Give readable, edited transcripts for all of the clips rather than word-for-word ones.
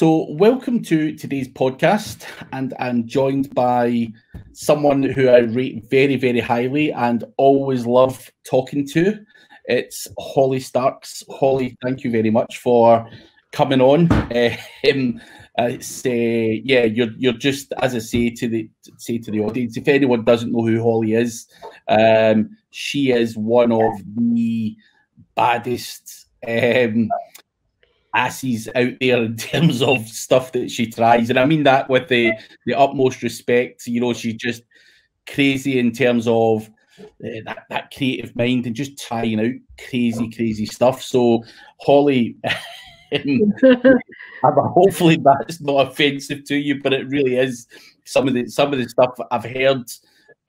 So, welcome to today's podcast, and I'm joined by someone who I rate very, very highly and always love talking to. It's Holly Starks. Holly, thank you very much for coming on. Yeah, you're just, as I say to the audience, if anyone doesn't know who Holly is, she is one of the baddest asses out there in terms of stuff that she tries, and I mean that with the utmost respect. You know, she's just crazy in terms of that creative mind and just trying out crazy stuff. So, Holly, hopefully that's not offensive to you, but it really is. Some of the stuff I've heard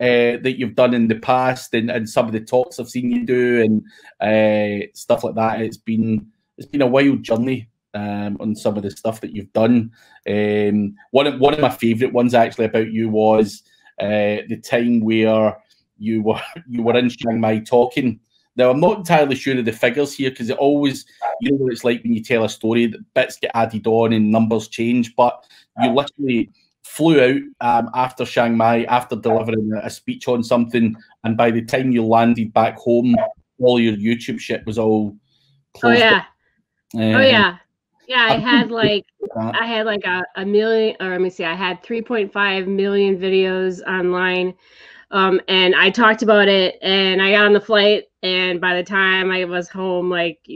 that you've done in the past, and some of the talks I've seen you do, and stuff like that. It's been a wild journey on some of the stuff that you've done. One of my favourite ones actually about you was the time where you were in Chiang Mai talking. Now, I'm not entirely sure of the figures here, because it always, you know what it's like when you tell a story, that bits get added on and numbers change, but you literally flew out after Chiang Mai, after delivering a speech on something, and by the time you landed back home, all your YouTube shit was all closed. Oh yeah. I had like a million, or let me see, I had 3.5 million videos online, and I talked about it, and I got on the flight, and by the time I was home, like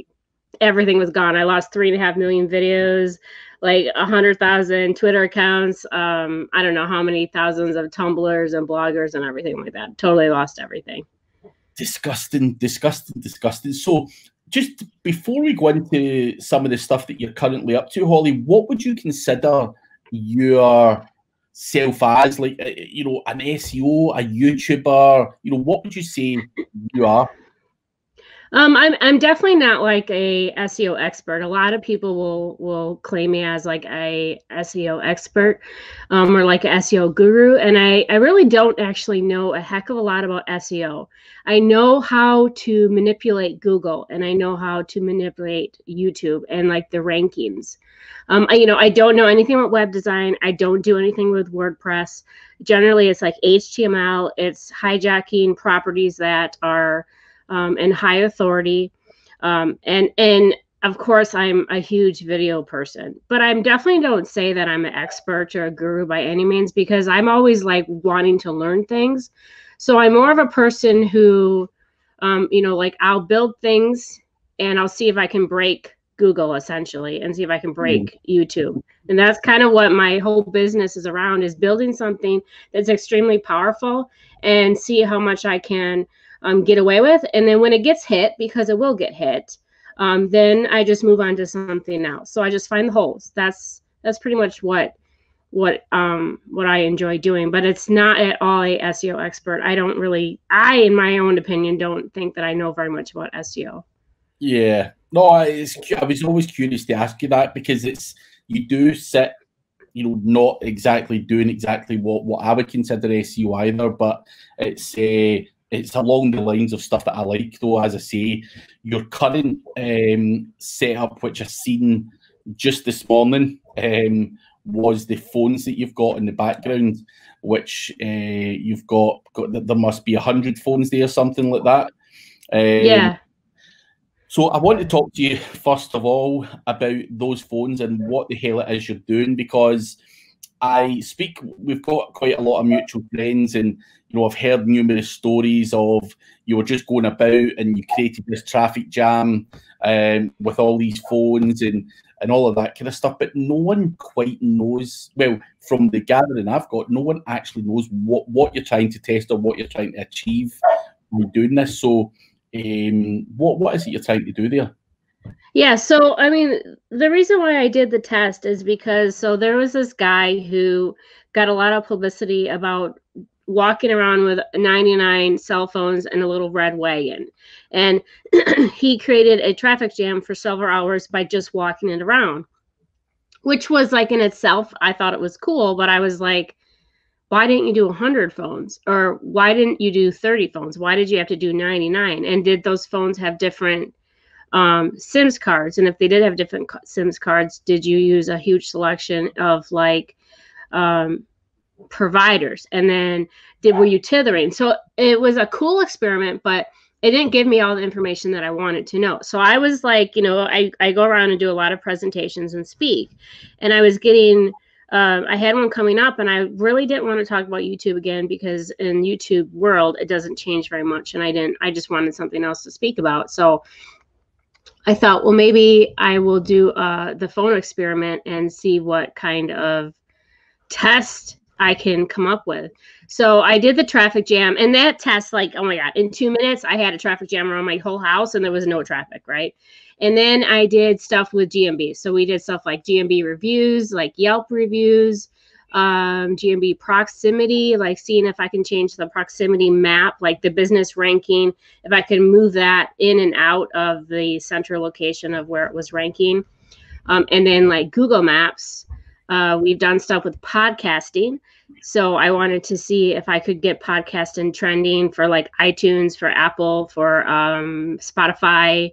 everything was gone. I lost 3.5 million videos, like 100,000 Twitter accounts, I don't know how many thousands of Tumblrs and bloggers and everything like that. Totally lost everything. Disgusting. So, just before we go into some of the stuff that you're currently up to, Holly, what would you consider yourself as? Like, you know, an SEO, a YouTuber? You know, what would you say you are? I'm definitely not like a SEO expert. A lot of people will claim me as like a SEO expert, or like an SEO guru, and I really don't actually know a heck of a lot about SEO. I know how to manipulate Google, and I know how to manipulate YouTube and like the rankings. I don't know anything about web design. I don't do anything with WordPress. Generally, it's like HTML. It's hijacking properties that are and high authority. And of course, I'm a huge video person, but I definitely don't say that I'm an expert or a guru by any means, because I'm always like wanting to learn things. So I'm more of a person who, like I'll build things and I'll see if I can break Google essentially, and see if I can break YouTube. And that's kind of what my whole business is around, is building something that's extremely powerful and see how much I can get away with. And then when it gets hit, because it will get hit, then I just move on to something else. So I just find the holes. That's pretty much what I enjoy doing, but it's not at all a SEO expert. I, in my own opinion, don't think that I know very much about SEO. Yeah, no, I was always curious to ask you that, because you do sit, you know, not exactly doing exactly what I would consider SEO either, but it's along the lines of stuff that I like, though. As I say, your current setup, which I've seen just this morning, was the phones that you've got in the background, which you've got there must be 100 phones there, something like that. Yeah. So I want to talk to you first of all about those phones and what the hell it is you're doing, because we've got quite a lot of mutual friends, and you know, I've heard numerous stories of you were just going about and you created this traffic jam with all these phones and all of that kind of stuff, but no one quite knows. Well, from the gathering I've got, no one actually knows what you're trying to test or what you're trying to achieve by doing this. So, what is it you're trying to do there? Yeah, so I mean, the reason why I did the test is because there was this guy who got a lot of publicity about walking around with 99 cell phones and a little red wagon, and he created a traffic jam for several hours by just walking it around, which was like in itself, I thought it was cool, but I was like, why didn't you do 100 phones? Or why didn't you do 30 phones? Why did you have to do 99? And did those phones have different Sims cards, and if they did have different Sims cards, did you use a huge selection of like providers? And then were you tithering? So it was a cool experiment, but it didn't give me all the information that I wanted to know. So I was like, you know, I go around and do a lot of presentations and speak, and I was getting I had one coming up, and I really didn't want to talk about YouTube again, because in YouTube world it doesn't change very much, and I just wanted something else to speak about. So I thought, well, maybe I will do the phone experiment and see what kind of test I can come up with. So I did the traffic jam, and that test, like, oh my God, in 2 minutes, I had a traffic jam around my whole house and there was no traffic, right? And then I did stuff with GMB. So we did stuff like GMB reviews, like Yelp reviews, GMB proximity, like seeing if I can change the proximity map, like the business ranking, if I can move that in and out of the central location of where it was ranking. And then like Google Maps, we've done stuff with podcasting. So I wanted to see if I could get podcasting trending for like iTunes, for Apple, for Spotify,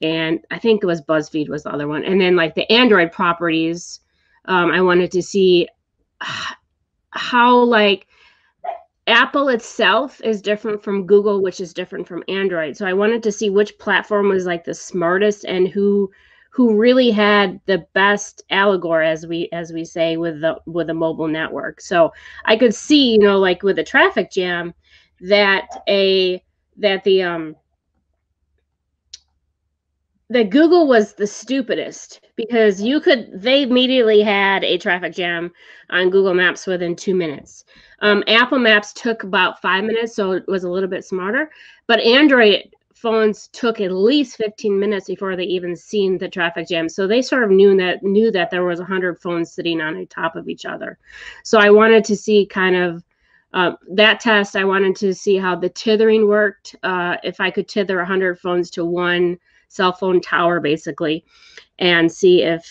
and I think it was BuzzFeed was the other one. And then like the Android properties, I wanted to see how like Apple itself is different from Google, which is different from Android. So I wanted to see which platform was like the smartest, and who really had the best allegory, as we say, with the mobile network. So I could see, you know, like with the traffic jam, that Google was the stupidest, because they immediately had a traffic jam on Google Maps within 2 minutes. Apple Maps took about 5 minutes, so it was a little bit smarter, but Android phones took at least 15 minutes before they even seen the traffic jam. So they sort of knew that there was 100 phones sitting on top of each other. So I wanted to see kind of that test. I wanted to see how the tithering worked, if I could tether 100 phones to one cell phone tower, basically, and see if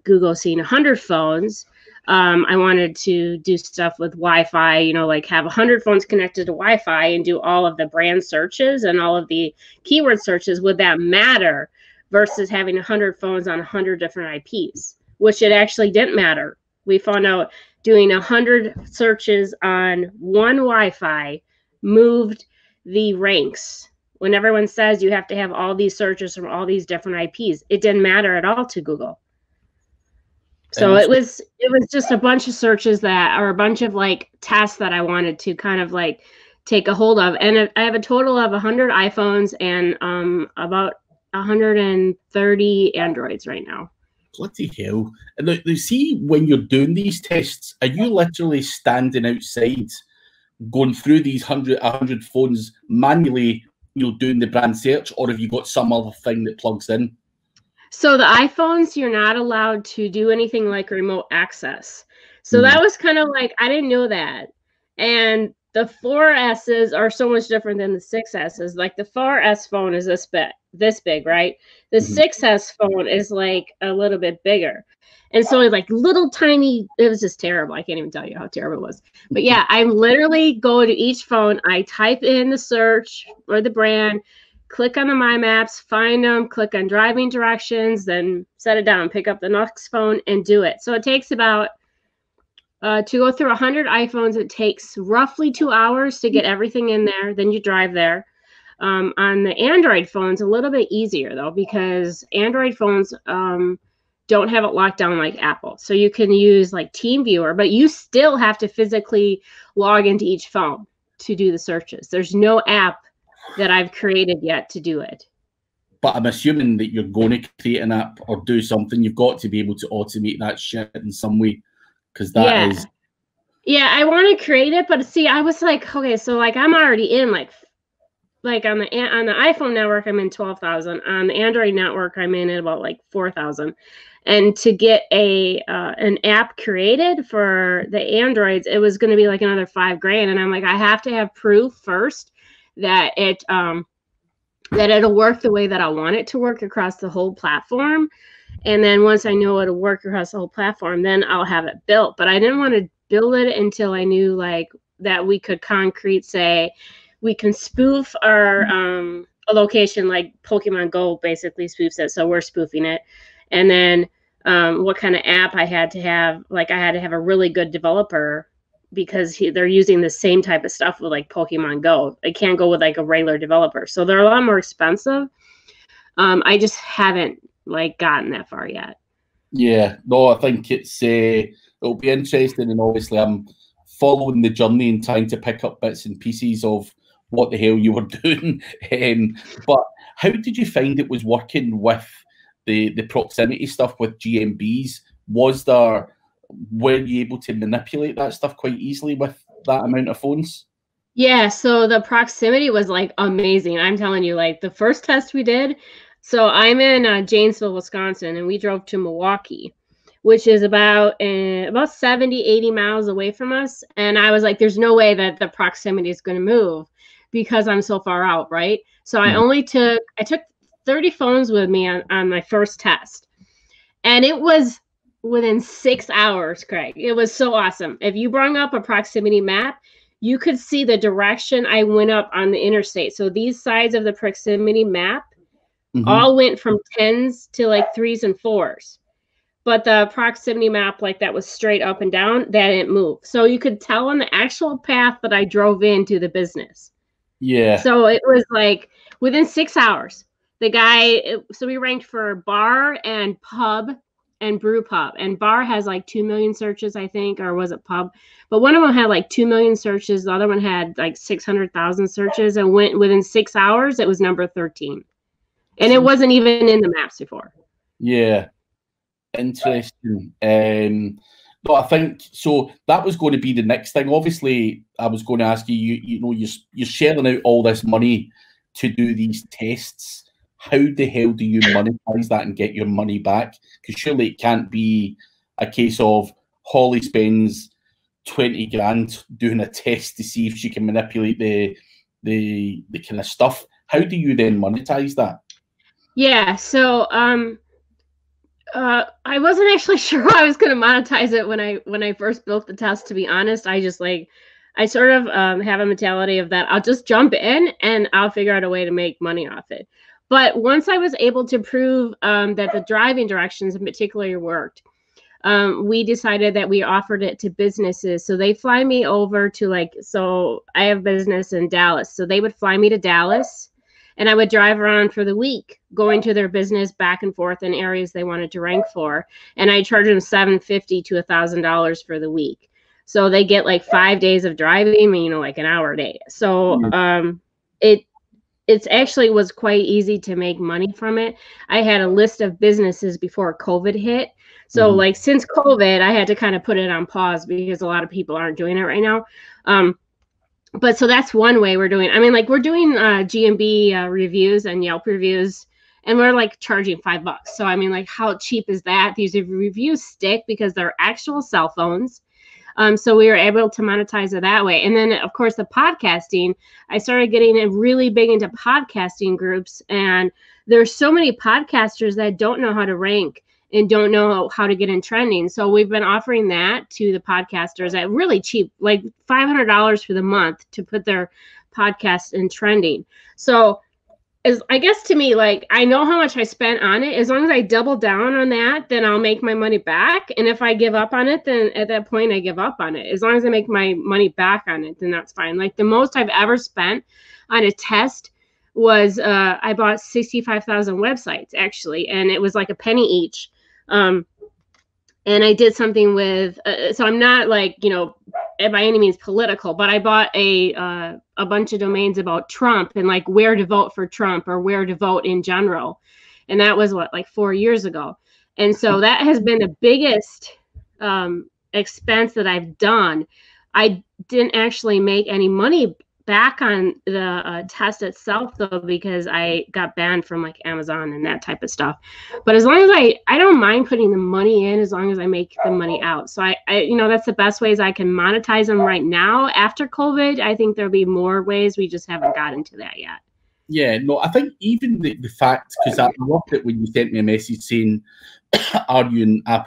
Google seen 100 phones. I wanted to do stuff with Wi-Fi, you know, like have 100 phones connected to Wi-Fi and do all of the brand searches and all of the keyword searches. Would that matter versus having 100 phones on 100 different IPs, which it actually didn't matter. We found out doing 100 searches on one Wi-Fi moved the ranks. When everyone says you have to have all these searches from all these different IPs, it didn't matter at all to Google. So it was just a bunch of searches that are a bunch of like tasks that I wanted to kind of like take a hold of. And I have a total of 100 iPhones and about 130 Androids right now. Bloody hell. And look, you see, when you're doing these tests, are you literally standing outside going through these 100 phones manually, you know, doing the brand search, or have you got some other thing that plugs in? So the iPhones, you're not allowed to do anything like remote access. So that was kind of like, I didn't know that. And the 4S's are so much different than the 6S's. Like the 4S phone is this big, right? The 6S phone is like a little bit bigger. And so like little tiny, it was just terrible. I can't even tell you how terrible it was. But yeah, I literally go to each phone. I type in the search or the brand, click on the My Maps, find them, click on driving directions, then set it down, pick up the next phone and do it. So it takes about, to go through 100 iPhones, it takes roughly 2 hours to get everything in there. Then you drive there. On the Android phones, a little bit easier though, because Android phones don't have it locked down like Apple. So you can use like TeamViewer, but you still have to physically log into each phone to do the searches. There's no app that I've created yet to do it. But I'm assuming that you're going to create an app or do something. You've got to be able to automate that shit in some way, because that is. Yeah, I want to create it, but see, I was like, okay, so like I'm already in like on the iPhone network, I'm in 12,000. On the Android network, I'm in at about like 4,000. And to get an app created for the Androids, it was going to be like another $5,000. And I'm like, I have to have proof first that it'll work the way that I want it to work across the whole platform. And then once I know it'll work across the whole platform, then I'll have it built. But I didn't want to build it until I knew like that we could concrete say we can spoof our a location like Pokemon Go basically spoofs it, so we're spoofing it. And then what kind of app I had to have, like I had to have a really good developer because they're using the same type of stuff with like Pokemon Go. It can't go with like a regular developer, so they're a lot more expensive. I just haven't like gotten that far yet. Yeah, no, I think it'll be interesting, and obviously I'm following the journey and trying to pick up bits and pieces of what the hell you were doing. But how did you find it was working with the proximity stuff with GMBs? Were you able to manipulate that stuff quite easily with that amount of phones? Yeah, so the proximity was like amazing. I'm telling you, like the first test we did. So I'm in Janesville, Wisconsin, and we drove to Milwaukee, which is about 70, 80 miles away from us. And I was like, there's no way that the proximity is going to move because I'm so far out, right? So I took 30 phones with me on my first test. And it was within 6 hours, Craig. It was so awesome. If you brought up a proximity map, you could see the direction I went up on the interstate. So these sides of the proximity map all went from 10s to like 3s and 4s. But the proximity map, like that was straight up and down, that didn't move. So you could tell on the actual path that I drove into the business. Yeah. So it was like within 6 hours, so we ranked for bar and pub and brew pub. And bar has like 2 million searches, I think, or was it pub? But one of them had like 2 million searches. The other one had like 600,000 searches, and went within 6 hours, it was number 13. And it wasn't even in the maps before. Yeah. Interesting. No, I think so. That was going to be the next thing. Obviously, I was going to ask you. You're sharing out all this money to do these tests. How the hell do you monetize that and get your money back? Because surely it can't be a case of Holly spends 20 grand doing a test to see if she can manipulate the kind of stuff. How do you then monetize that? Yeah, so I wasn't actually sure how I was going to monetize it when I first built the test. To be honest, I sort of have a mentality of that I'll just jump in and I'll figure out a way to make money off it. But once I was able to prove that the driving directions in particular worked, we decided that we offered it to businesses. So they fly me over to so I have business in Dallas. So they would fly me to Dallas. And I would drive around for the week, going to their business back and forth in areas they wanted to rank for. And I charge them $750 to $1,000 for the week. So they get like 5 days of driving, like an hour a day. So it's actually was quite easy to make money from it. I had a list of businesses before COVID hit. So like since COVID, I had to kind of put it on pause because a lot of people aren't doing it right now. But so that's one way we're doing. I mean, like we're doing GMB reviews and Yelp reviews, and we're like charging $5. So I mean, like how cheap is that? These reviews stick because they're actual cell phones. So we were able to monetize it that way. And then of course the podcasting, I started getting really big into podcasting groups, and there's so many podcasters that don't know how to rank and don't know how to get in trending. So we've been offering that to the podcasters at really cheap, like $500 for the month to put their podcast in trending. So I guess to me, like, I know how much I spent on it. As long as I double down on that, then I'll make my money back. And if I give up on it, then at that point I give up on it. As long as I make my money back on it, then that's fine. Like the most I've ever spent on a test was I bought 65,000 websites actually, and it was like a penny each. And I did something with, so I'm not like, by any means political, but I bought a bunch of domains about Trump and like where to vote for Trump or where to vote in general. And that was like 4 years ago. And so that has been the biggest expense that I've done. I didn't actually make any money back on the test itself though, because I got banned from like Amazon and that type of stuff. But as long as I don't mind putting the money in, as long as I make the money out. So I that's the best ways I can monetize them right now. After COVID, I think there'll be more ways. We just haven't gotten to that yet. Yeah, no, I think even the fact, because I loved it when you sent me a message saying, "Are you on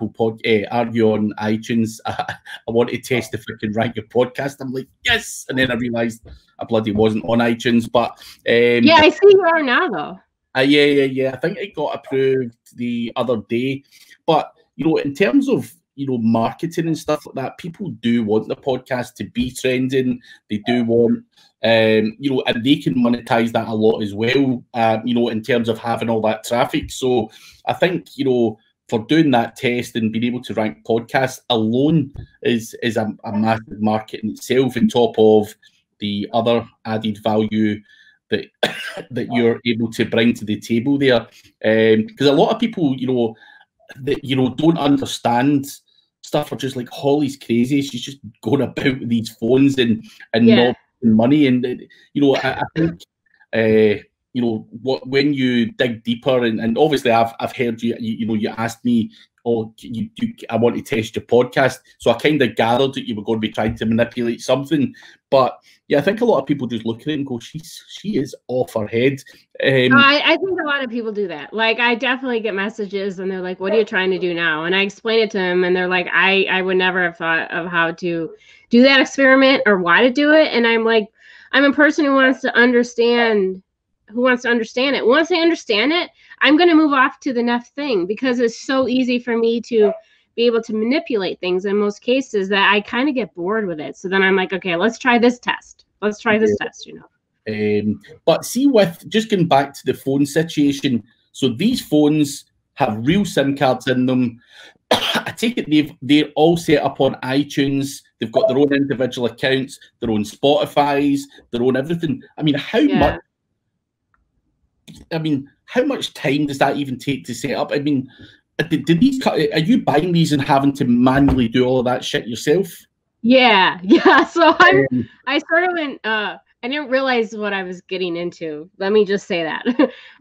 Are you on iTunes? I want to test if I can rank your podcast." I'm like, yes, and then I realised I bloody wasn't on iTunes. But yeah, I see you are now though. yeah. I think it got approved the other day. But in terms of marketing and stuff like that, people do want the podcast to be trending. They do want, and they can monetize that a lot as well. In terms of having all that traffic. So I think for doing that test and being able to rank podcasts alone is a massive market in itself, on top of the other added value that that you're able to bring to the table there. Because a lot of people, that don't understand stuff, are just like, Holly's crazy. She's just going about with these phones and not money. And I think when you dig deeper, and obviously I've heard you asked me, I want to test your podcast, so I kind of gathered that you were going to be trying to manipulate something. But yeah, I think a lot of people just look at it and go, she is off her head. I think a lot of people do that. Like, I definitely get messages and they're like, what are you trying to do now? And I explain it to them and they're like, I would never have thought of how to do that experiment or why to do it. And I'm like, I'm a person who wants to understand it. Once I understand it, I'm going to move off to the next thing, because it's so easy for me to be able to manipulate things in most cases that I kind of get bored with it. So then I'm like, okay, let's try this test. Let's try this test, But see, with just getting back to the phone situation, so these phones have real SIM cards in them. I take it they're all set up on iTunes. They've got their own individual accounts, their own Spotify's, their own everything. I mean, how much time does that even take to set up? I mean, are you buying these and having to manually do all of that shit yourself? Yeah. So I sort of went. I didn't realize what I was getting into. Let me just say that.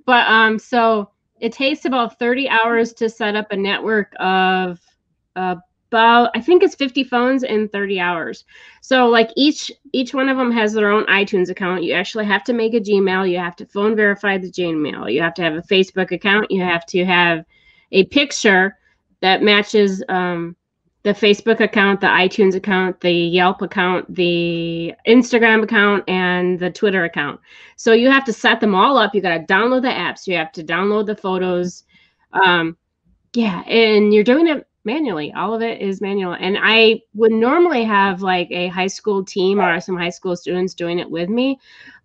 But so it takes about 30 hours to set up a network of about, I think it's 50 phones in 30 hours. So like each one of them has their own iTunes account. You actually have to make a Gmail. You have to phone verify the Gmail. You have to have a Facebook account. You have to have a picture that matches the Facebook account, the iTunes account, the Yelp account, the Instagram account, and the Twitter account. So you have to set them all up. You got to download the apps. You have to download the photos. And you're doing it manually. All of it is manual. And I would normally have like a high school team or some high school students doing it with me.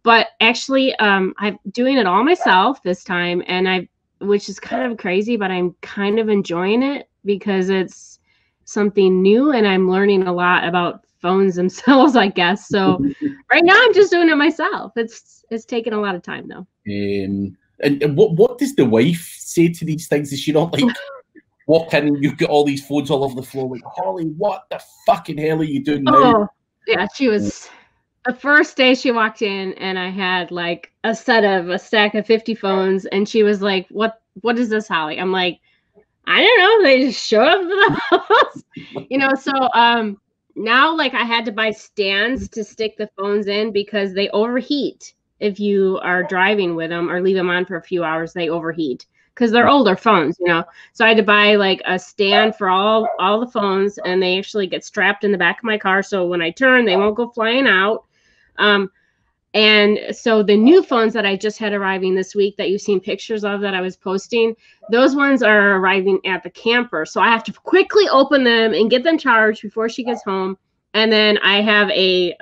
But actually, I'm doing it all myself this time. And which is kind of crazy, but I'm kind of enjoying it because it's something new and I'm learning a lot about phones themselves, I guess. So right now I'm just doing it myself. It's taking a lot of time though. And what does the wife say to these things? Is she not like walk in and you've got all these phones all over the floor like, Holly, what the fucking hell are you doing now? Oh yeah, she was the first day she walked in and I had like a stack of 50 phones and she was like, what is this, Holly? I'm like, I don't know. They just show up to the house, So now, like, I had to buy stands to stick the phones in because they overheat if you are driving with them or leave them on for a few hours. They overheat because they're older phones, So I had to buy like a stand for all the phones, and they actually get strapped in the back of my car, so when I turn, they won't go flying out. And so the new phones that I just had arriving this week that you've seen pictures of that I was posting, those ones are arriving at the camper. So I have to quickly open them and get them charged before she gets home. And then I have a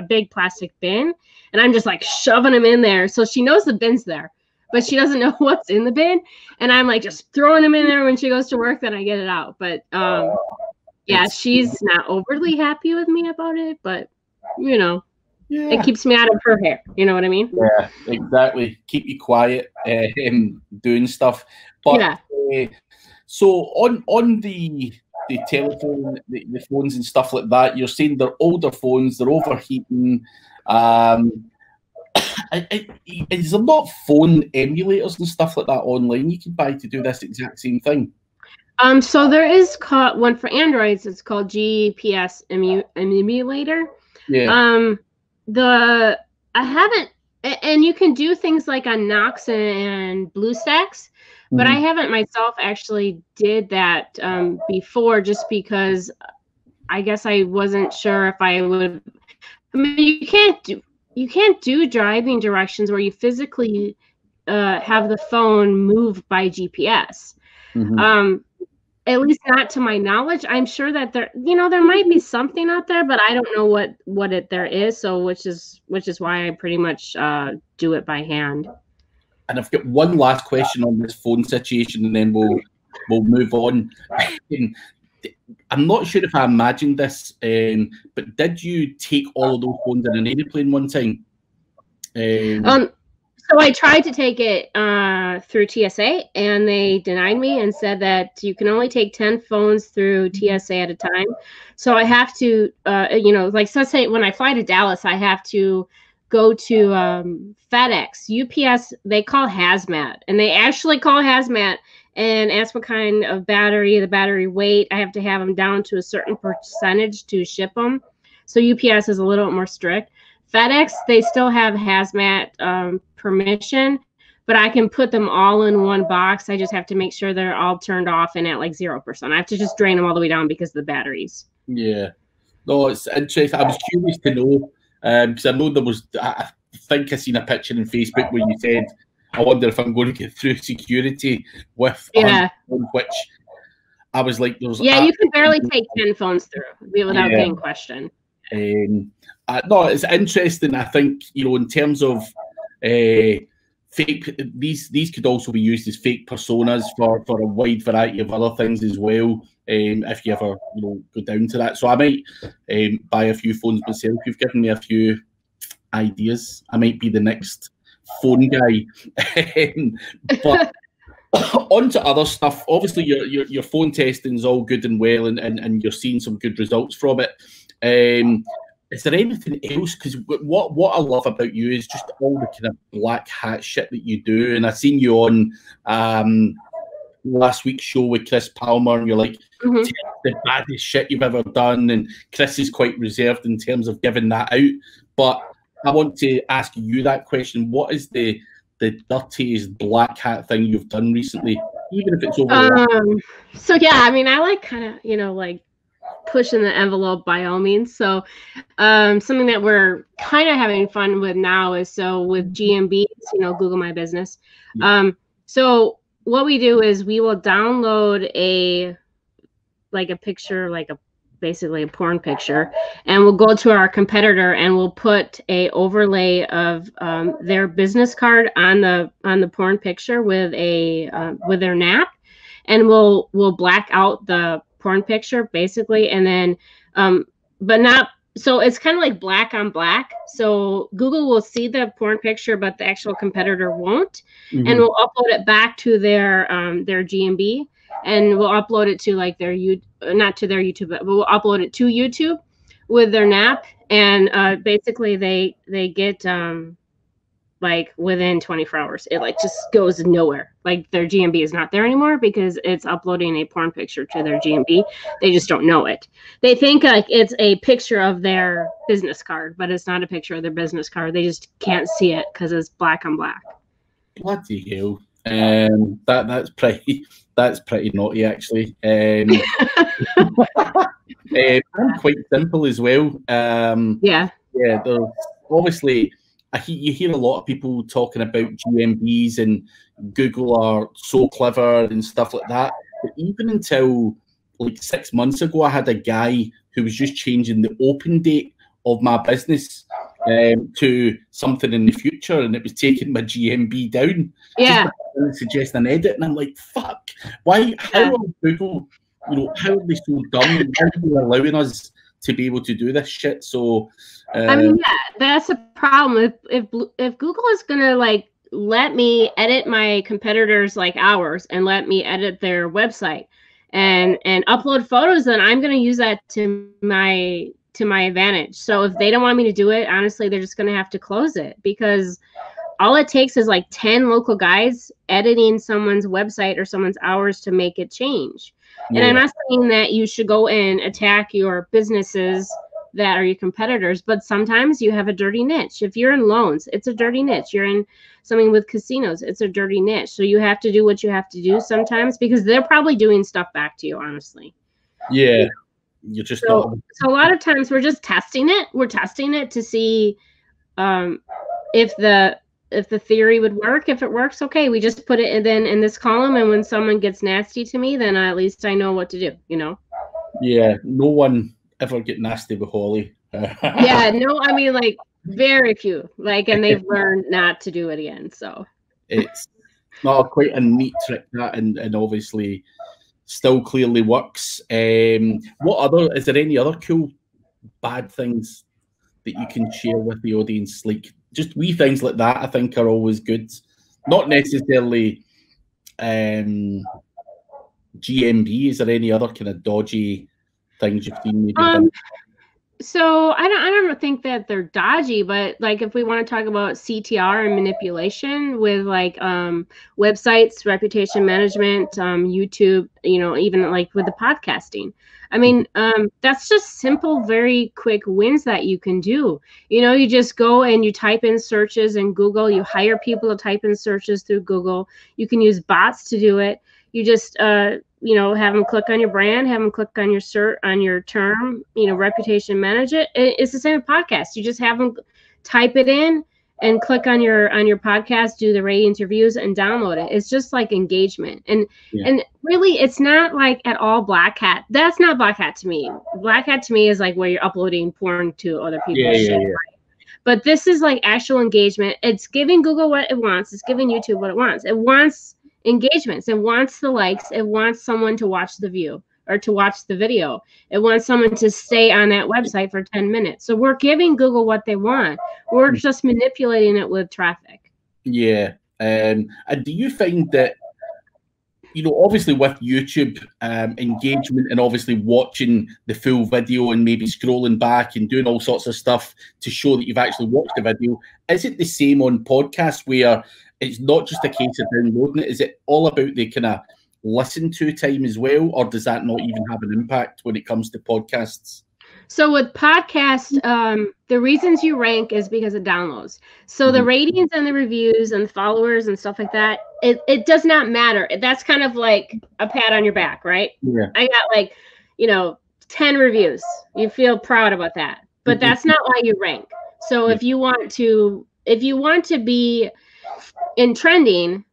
big plastic bin, and I'm just like shoving them in there. So she knows the bin's there, but she doesn't know what's in the bin. And I'm like just throwing them in there when she goes to work, then I get it out. But she's not overly happy with me about it, but Yeah. It keeps me out of her hair. You know what I mean? Yeah, exactly. Keep you quiet, doing stuff. But so on the telephone, the phones and stuff like that, you're saying they're older phones, they're overheating. Is there not phone emulators and stuff like that online you can buy to do this exact same thing? So there is one for Androids. It's called GPS emulator. Yeah. I haven't And you can do things like on Knox and BlueStacks, but I haven't myself actually did that before, just because I guess I wasn't sure if I would. I mean, you can't do driving directions where you physically have the phone move by GPS. At least not to my knowledge. I'm sure that there, there might be something out there, but I don't know what there is. So which is why I pretty much do it by hand. And I've got one last question on this phone situation, and then we'll move on. I'm not sure if I imagined this, but did you take all of those phones in an airplane one time? So I tried to take it through TSA, and they denied me and said that you can only take 10 phones through TSA at a time. So I have to, like, so let's say when I fly to Dallas, I have to go to FedEx, UPS. They call hazmat, and they actually call hazmat and ask what kind of battery, the battery weight. I have to have them down to a certain percentage to ship them. So UPS is a little bit more strict. FedEx, they still have hazmat permission, but I can put them all in one box. I just have to make sure they're all turned off and at like 0%. I have to just drain them all the way down because of the batteries. Yeah. No, it's interesting. I was curious to know, because I know there was, I think I seen a picture on Facebook where you said, I wonder if I'm going to get through security with which I was like, there's you can barely take 10 phones through without getting questioned. No, it's interesting. I think, in terms of fake, these could also be used as fake personas for a wide variety of other things as well. If you ever go down to that, so I might buy a few phones myself. You've given me a few ideas. I might be the next phone guy. But on to other stuff. Obviously, your phone testing is all good and well, and you're seeing some good results from it. Is there anything else? Because what I love about you is just all the kind of black hat shit that you do. And I seen you on last week's show with Chris Palmer, and you're like, the baddest shit you've ever done. And Chris is quite reserved in terms of giving that out. But I want to ask you that question. What is the dirtiest black hat thing you've done recently, even if it's over? So yeah, I mean, I like kind of, like pushing the envelope by all means. So something that we're kind of having fun with now is, so with GMB, Google My Business. So what we do is we will download a picture, basically a porn picture, and we'll go to our competitor and we'll put a overlay of their business card on the porn picture with their NAP, and we'll black out the porn picture basically, and then but not, so it's kind of like black on black, so Google will see the porn picture but the actual competitor won't. And we'll upload it back to their GMB, and we'll upload it to like not to their YouTube, but we'll upload it to YouTube with their NAP, and basically they get like within 24 hours, it like just goes nowhere. Like their GMB is not there anymore because it's uploading a porn picture to their GMB. They just don't know it. They think like it's a picture of their business card, but it's not a picture of their business card. They just can't see it because it's black on black. Bloody hell. That's pretty naughty actually. I'm quite simple as well. Yeah, there's obviously, you hear a lot of people talking about GMBs and Google are so clever and stuff like that. But even until like 6 months ago, I had a guy who was just changing the open date of my business to something in the future, and it was taking my GMB down. Yeah. Suggest an edit, and I'm like, fuck, why? How are Google, how are they so dumb? Why are they allowing us to be able to do this shit? So I mean, yeah, that's a problem. If Google is gonna like let me edit my competitors like hours and let me edit their website and upload photos, then I'm gonna use that to my advantage. So if they don't want me to do it, honestly, they're just gonna have to close it, because all it takes is like 10 local guys editing someone's website or someone's hours to make it change. Yeah. And I'm not saying that you should go and attack your businesses that are your competitors, but sometimes you have a dirty niche. If you're in loans, it's a dirty niche. You're in something with casinos, it's a dirty niche. So you have to do what you have to do sometimes, because they're probably doing stuff back to you, honestly. Yeah. You're just not. So a lot of times we're just testing it. We're testing it to see if the theory would work. If it works, okay, we just put it in this column, and when someone gets nasty to me, then at least I know what to do, you know? Yeah, no one ever get nasty with Holly. Yeah, no, I mean, like, very few, like, and they've learned not to do it again. So it's not quite a neat trick, that, and obviously still clearly works. Is there any other cool bad things that you can share with the audience? Like, just wee things like that, I think, are always good. Not necessarily GMB. Is there any other kind of dodgy things you've seen? Maybe so I don't think that they're dodgy, but like if we want to talk about CTR and manipulation with like websites, reputation management, YouTube, you know, even like with the podcasting. I mean, that's just simple, very quick wins that you can do. You know, you just go and you type in searches in Google. You hire people to type in searches through Google. You can use bots to do it. You just, you know, have them click on your brand, have them click on your on your term, you know, reputation manage it. It's the same with podcasts. You just have them type it in and click on your podcast, do the ratings, reviews, and download it. It's just like engagement. And really, it's not like at all black hat. That's not black hat to me. Black hat to me is like where you're uploading porn to other people's shit. Yeah. But this is like actual engagement. It's giving Google what it wants. It's giving YouTube what it wants. It wants engagements. It wants the likes. It wants someone to watch the view or to watch the video. It wants someone to stay on that website for 10 minutes. So we're giving Google what they want. We're just manipulating it with traffic. Yeah. And do you find that, you know, obviously with YouTube engagement and obviously watching the full video and maybe scrolling back and doing all sorts of stuff to show that you've actually watched the video, is it the same on podcasts where it's not just a case of downloading it? Is it all about the kind of listen to time as well, or does that not even have an impact when it comes to podcasts? So with podcasts, the reasons you rank is because of downloads. So the ratings and the reviews and followers and stuff like that, it does not matter. That's kind of like a pat on your back, right? Yeah. I got like, you know, 10 reviews. You feel proud about that, but that's not why you rank. So if you want to be in trending,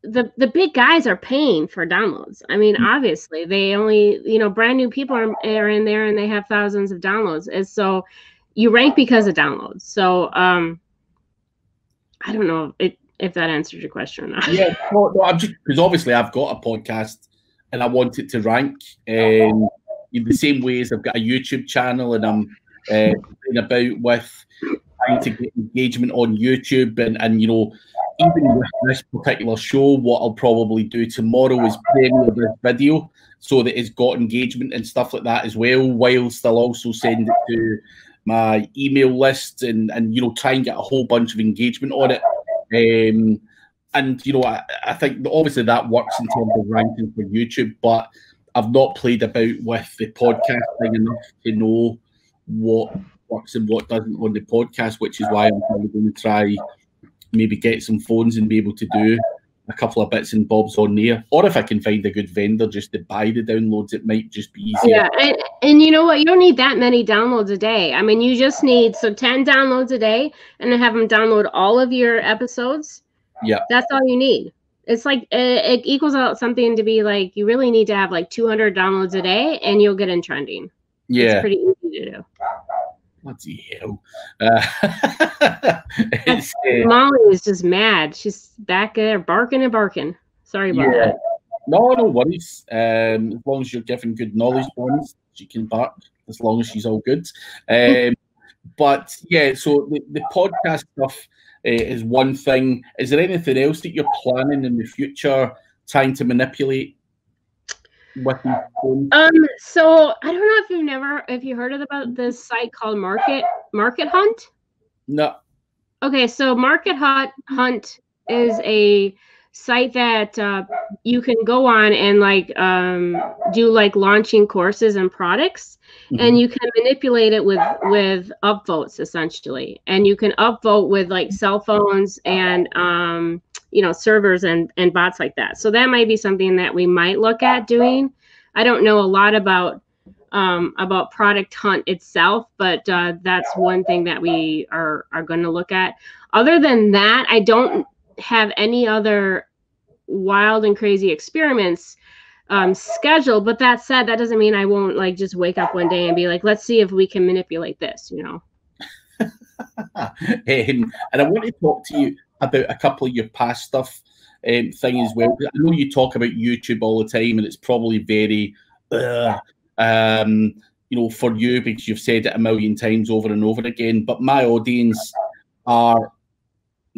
the big guys are paying for downloads. I mean, obviously they only, you know, brand new people are in there and they have thousands of downloads. And so you rank because of downloads. So I don't know if that answers your question or not. Yeah, no, I'm just, because obviously I've got a podcast and I want it to rank in the same way as I've got a YouTube channel, and I'm playing about with trying to get engagement on YouTube, and you know, even with this particular show, what I'll probably do tomorrow is premiere this video so that it's got engagement and stuff like that as well, whilst I'll also send it to my email list and you know, try and get a whole bunch of engagement on it. And you know, I think that obviously that works in terms of ranking for YouTube, but I've not played about with the podcasting enough to know what works and what doesn't on the podcast, which is why I'm probably going to try maybe get some phones and be able to do a couple of bits and bobs on there. Or if I can find a good vendor just to buy the downloads, it might just be easier. Yeah, and you know what? You don't need that many downloads a day. I mean, you just need 10 downloads a day and then have them download all of your episodes. Yeah. That's all you need. It's like, it equals out something to be like, you really need to have like 200 downloads a day and you'll get in trending. Yeah. It's pretty easy to do. Bloody hell. Molly is just mad. She's back there barking and barking. Sorry about that. No worries. As long as you're giving good knowledge ones, she can bark as long as she's all good. But yeah, so the podcast stuff is one thing. Is there anything else that you're planning in the future trying to manipulate with these phones? So I don't know if you heard about this site called Market Hunt. No. Okay, so Market Hunt is a site that you can go on and like do like launching courses and products, and you can manipulate it with upvotes essentially, and you can upvote with like cell phones and you know, servers and bots like that. So that might be something that we might look at doing. I don't know a lot about Product Hunt itself, but that's one thing that we are going to look at. Other than that, I don't have any other wild and crazy experiments scheduled. But that said, that doesn't mean I won't like just wake up one day and be like, let's see if we can manipulate this, you know. And I want to talk to you about a couple of your past stuff thing as well. I know you talk about YouTube all the time, and it's probably very you know, for you, because you've said it a million times over and over again, but my audience are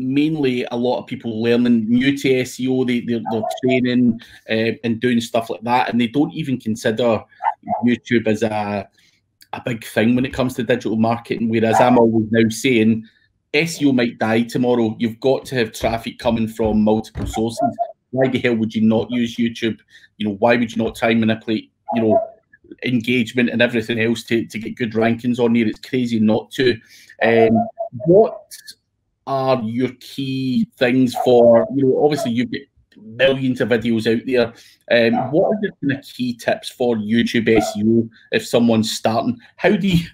mainly a lot of people learning new to SEO. They're training and doing stuff like that, and they don't even consider YouTube as a big thing when it comes to digital marketing. Whereas I'm always now saying SEO might die tomorrow. You've got to have traffic coming from multiple sources. Why the hell would you not use YouTube? You know, why would you not try and manipulate, you know, engagement and everything else to get good rankings on here? It's crazy not to. What are your key things for, you know, obviously you've got millions of videos out there. What are the kind of key tips for YouTube SEO if someone's starting? How do you,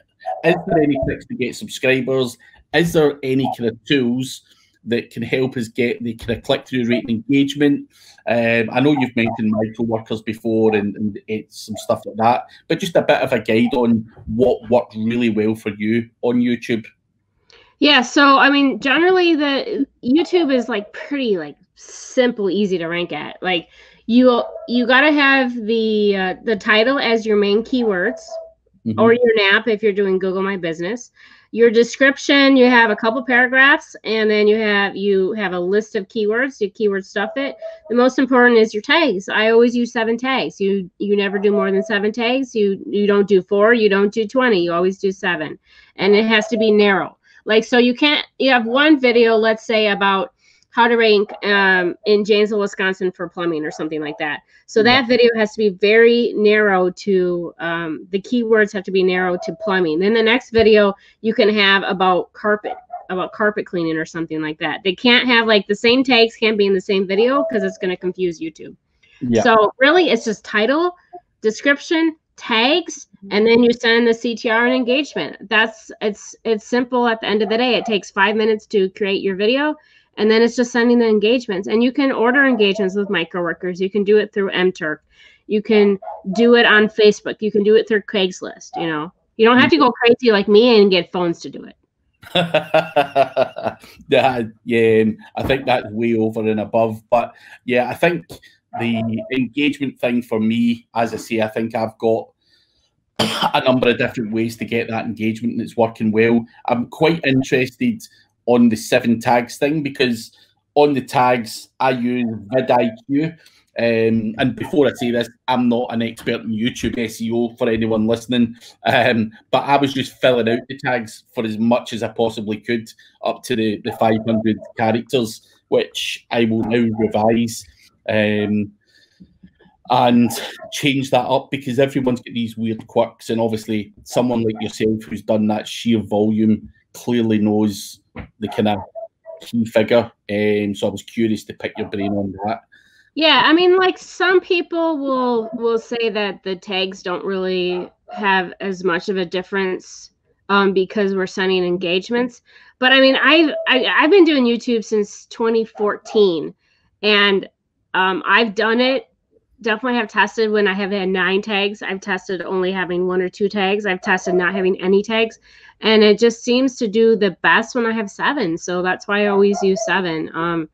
is there any tricks to get subscribers? Is there any kind of tools that can help us get the kind of click-through rate and engagement? I know you've mentioned micro workers before and it's some stuff like that, but just a bit of a guide on what worked really well for you on YouTube. Yeah, so I mean, generally the YouTube is like pretty like simple, easy to rank at. Like you gotta have the title as your main keywords, or your NAP if you're doing Google My Business. Your description, you have a couple paragraphs, and then you have a list of keywords. You keyword stuff it. The most important is your tags. I always use 7 tags. You never do more than 7 tags. You don't do 4. You don't do 20. You always do 7, and it has to be narrow. Like, so you have one video, let's say, about how to rank in Janesville, Wisconsin for plumbing or something like that. So that video has to be very narrow to, the keywords have to be narrow to plumbing. Then the next video you can have about carpet cleaning or something like that. They can't have like the same tags can't be in the same video because it's going to confuse YouTube. Yeah. So really it's just title, description, tags, and then you send the CTR and engagement. It's simple. At the end of the day, it takes 5 minutes to create your video, and then it's just sending the engagements. And you can order engagements with micro workers. You can do it through MTurk. You can do it on Facebook. You can do it through Craigslist. You know, you don't have to go crazy like me and get phones to do it. Yeah, I think that's way over and above. But yeah, I think the engagement thing for me, as I say, I think I've got a number of different ways to get that engagement, and it's working well. I'm quite interested on the 7 tags thing, because on the tags I use vidIQ. And before I say this, I'm not an expert in YouTube SEO for anyone listening, but I was just filling out the tags for as much as I possibly could, up to the 500 characters, which I will now revise and change that up, because everyone's got these weird quirks, and obviously someone like yourself who's done that sheer volume clearly knows the kind of key figure. So I was curious to pick your brain on that. Yeah, I mean, like, some people will say that the tags don't really have as much of a difference because we're sending engagements. But I mean, I've been doing YouTube since 2014, and I've done it. Definitely have tested when I have had 9 tags. I've tested only having 1 or 2 tags. I've tested not having any tags, and it just seems to do the best when I have 7. So that's why I always use 7.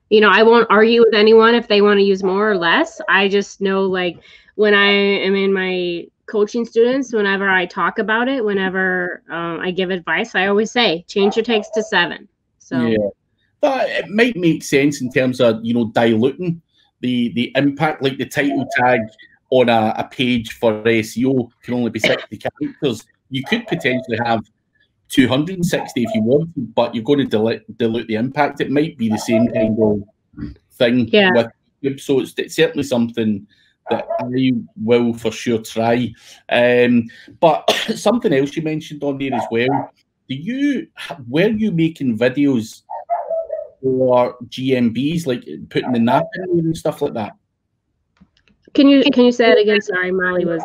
You know, I won't argue with anyone if they want to use more or less. I just know, like, when I am in my coaching students, whenever I talk about it, whenever I give advice, I always say, change your tags to 7. So yeah, but it might make sense in terms of, you know, diluting the impact. Like the title tag on a page for SEO can only be 60 characters. You could potentially have 260 if you want, but you're going to dilute the impact. It might be the same kind of thing Yeah. with YouTube. So it's certainly something that I will for sure try. But something else you mentioned on there as well. Were you making videos for GMBs, like putting the nap in there and stuff like that? Can you say that again? Sorry, Molly was.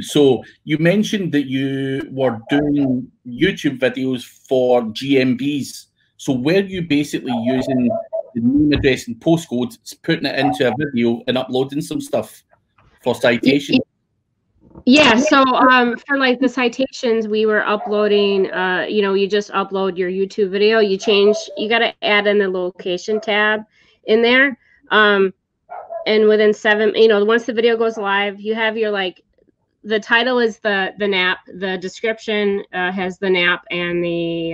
So you mentioned that you were doing YouTube videos for GMBs. So were you basically using the name, address, and postcode, putting it into a video and uploading some stuff for citation? Yeah, so for like the citations, we were uploading, you just upload your YouTube video, you got to add in the location tab in there. And within once the video goes live, you have your, like, the title is the NAP, the description has the NAP and the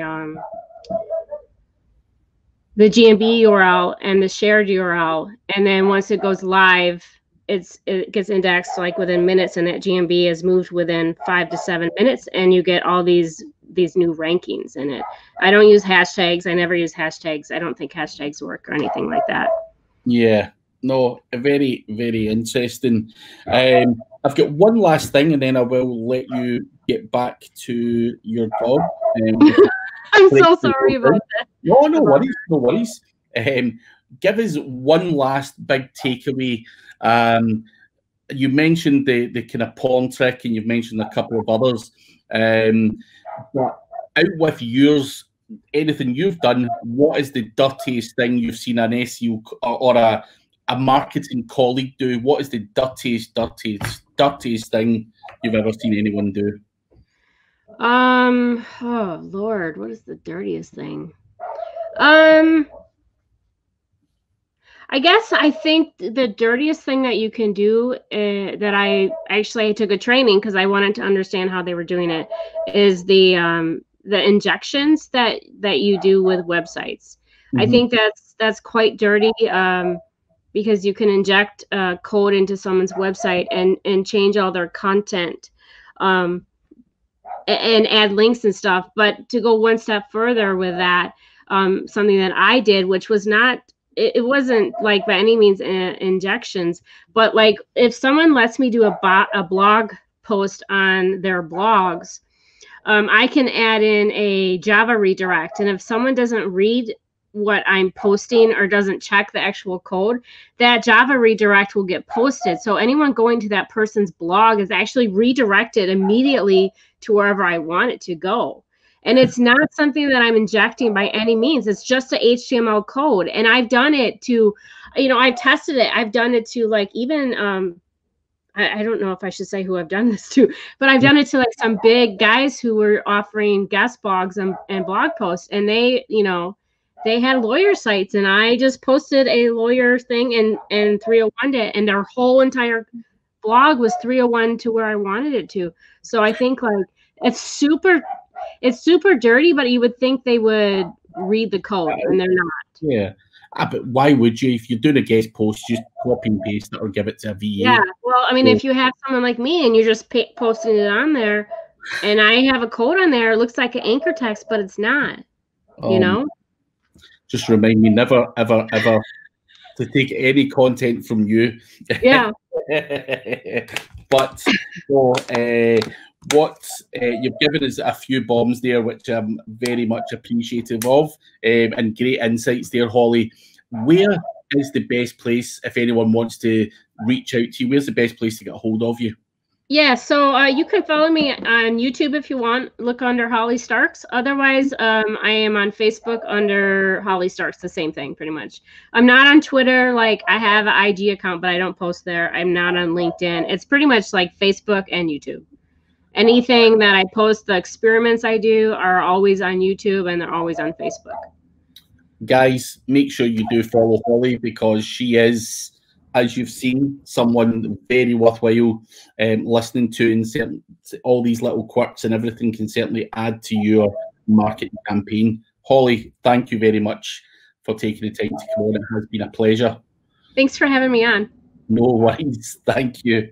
GMB URL and the shared URL. And then once it goes live, it gets indexed like within minutes, and that GMB is moved within 5 to 7 minutes, and you get all these new rankings in it. I don't use hashtags. I never use hashtags. I don't think hashtags work or anything like that. Yeah, no, very, very interesting. I've got one last thing, and then I will let you get back to your job. I'm so sorry about that. No worries, no worries. Give us one last big takeaway. You mentioned the kind of porn trick, and you've mentioned a couple of others. But out with yours, anything you've done, what is the dirtiest thing you've seen an SEO or a marketing colleague do? What is the dirtiest thing you've ever seen anyone do? Oh Lord, what is the dirtiest thing? I think the dirtiest thing that you can do, that I took a training because I wanted to understand how they were doing it, is the injections that you do with websites. Mm-hmm. I think that's quite dirty, because you can inject code into someone's website and change all their content, and add links and stuff. But to go one step further with that, something that I did, which was not, it wasn't like by any means injections, but like if someone lets me do a blog post on their blogs, I can add in a Java redirect. And if someone doesn't read what I'm posting or doesn't check the actual code, that Java redirect will get posted. So anyone going to that person's blog is actually redirected immediately to wherever I want it to go. And it's not something that I'm injecting by any means. It's just a HTML code. And I've done it to, I've tested it. I've done it to, like, even, I don't know if I should say who I've done this to, but I've done it to like some big guys who were offering guest blogs and blog posts. And they had lawyer sites, and I just posted a lawyer thing and 301'd it, and their whole entire blog was 301 to where I wanted it to. So I think, like, it's super dirty, but you would think they would read the code, and they're not. Yeah. But why would you? If you're doing a guest post, just copy and paste it or give it to a VA. Yeah. Well, I mean, if you have someone like me and you're just posting it on there, and I have a code on there, it looks like an anchor text, but it's not, Just remind me never, ever, ever to take any content from you. Yeah. But what you've given us a few bombs there, which I'm very much appreciative of, and great insights there, Holly. Where is the best place if anyone wants to reach out to you? Where's the best place to get a hold of you? Yeah, so you can follow me on YouTube if you want. Look under Holly Starks. Otherwise, I am on Facebook under Holly Starks. The same thing, pretty much. I'm not on Twitter. Like, I have an IG account, but I don't post there. I'm not on LinkedIn. It's pretty much like Facebook and YouTube. Anything that I post, the experiments I do are always on YouTube, and they're always on Facebook. Guys, make sure you do follow Holly, because she is, as you've seen, someone very worthwhile listening to, and all these little quirks and everything can certainly add to your marketing campaign. Holly, thank you very much for taking the time to come on. It has been a pleasure. Thanks for having me on. No worries. Thank you.